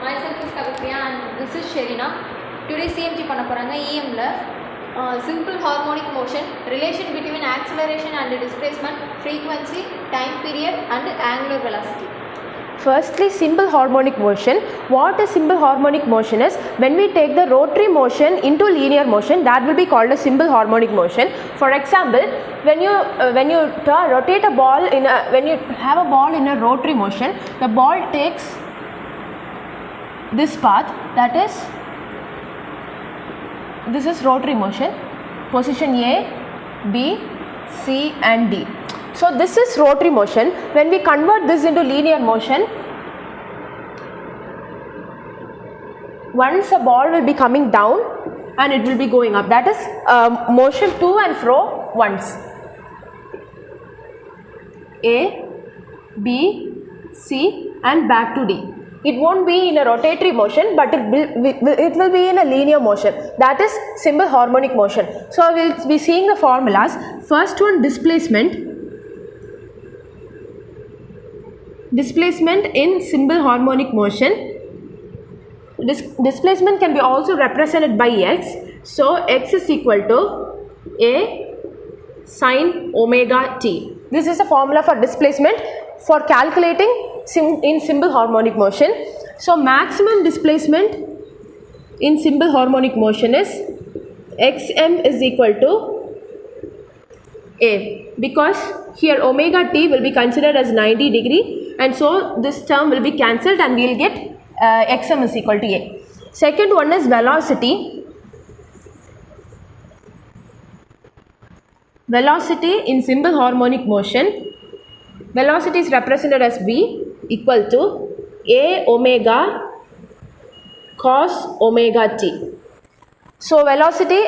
Myself is Kavipriya and this is Sherina. Today CMG பண்ண போறாங்க EMல simple harmonic motion, relation between acceleration and displacement, frequency, time period and angular velocity. Firstly, simple harmonic motion. What is simple harmonic motion is when we take the rotary motion into linear motion, that will be called a simple harmonic motion. For example, when you rotate a ball when you have a ball in a rotary motion, the ball takes this path, that is, this is rotary motion, position A, B, C and D. So this is rotary motion. When we convert this into linear motion, once a ball will be coming down and it will be going up, that is motion to and fro once. A, B, C and back to D. It won't be in a rotatory motion, but it will be in a linear motion. That is simple harmonic motion. So we will be seeing the formulas. First one, displacement. Displacement in simple harmonic motion. Displacement can be also represented by x. So x is equal to a sine omega t. This is the formula for displacement for calculating in simple harmonic motion. So maximum displacement in simple harmonic motion is xm is equal to a, because here omega t will be considered as 90 degree, and so this term will be cancelled and we will get xm is equal to a. Second one is velocity. Velocity in simple harmonic motion. Velocity is represented as v equal to a omega cos omega t. So velocity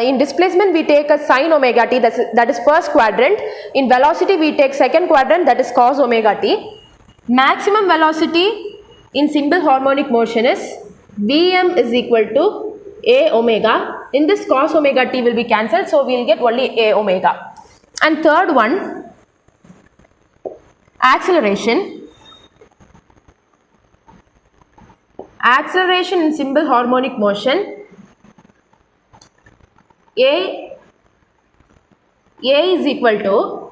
in displacement we take a sin omega t, that is first quadrant. In velocity we take second quadrant, that is cos omega t. Maximum velocity in simple harmonic motion is Vm is equal to a omega. In this cos omega t will be cancelled, so we will get only a omega. And third one, acceleration. Acceleration in simple harmonic motion. A is equal to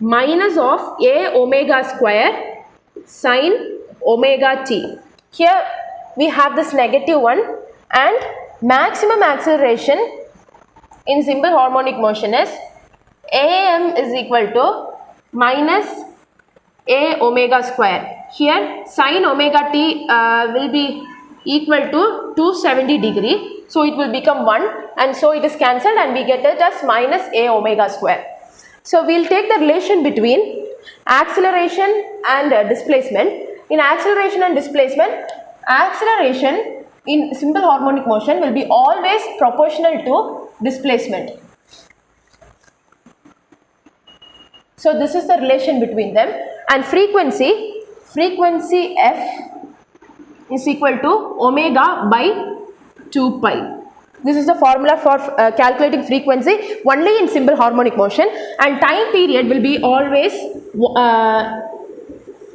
minus of a omega square sine omega t. Here we have this negative one, and maximum acceleration in simple harmonic motion is am is equal to minus a omega square. Here sine omega t will be equal to 270 degree. So it will become 1, and so it is cancelled and we get it as minus a omega square. So we will take the relation between acceleration and displacement. In acceleration and displacement, acceleration in simple harmonic motion will be always proportional to displacement. So this is the relation between them. And frequency f is equal to omega by 2 pi. This is the formula for calculating frequency only in simple harmonic motion, and time period will be always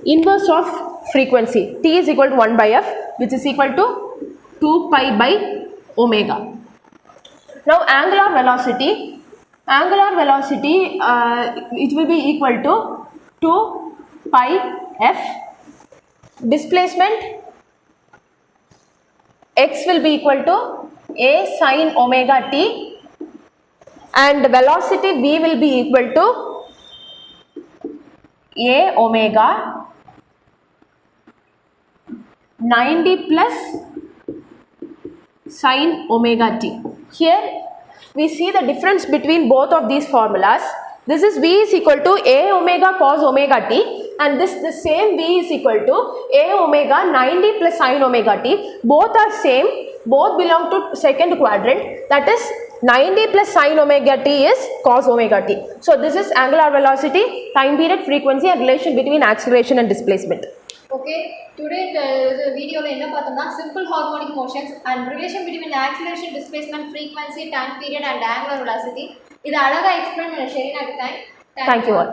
inverse of frequency. T is equal to 1 by f, which is equal to 2 pi by omega. Now angular velocity. Angular velocity it will be equal to 2 pi f. Displacement x will be equal to a sine omega t, and velocity v will be equal to a omega 90 plus sine omega t. Here we see the difference between both of these formulas. This is v is equal to a omega cos omega t, and the same v is equal to a omega 90 plus sine omega t. Both are same, both belong to second quadrant, that is 90 plus sine omega t is cos omega t. So this is angular velocity, time period, frequency and relation between acceleration and displacement. Okay, today the video la enna pathomna simple harmonic motions and relation between acceleration, displacement, frequency, time period and angular velocity. Idu alaga explain panna Sherina ku thank you all.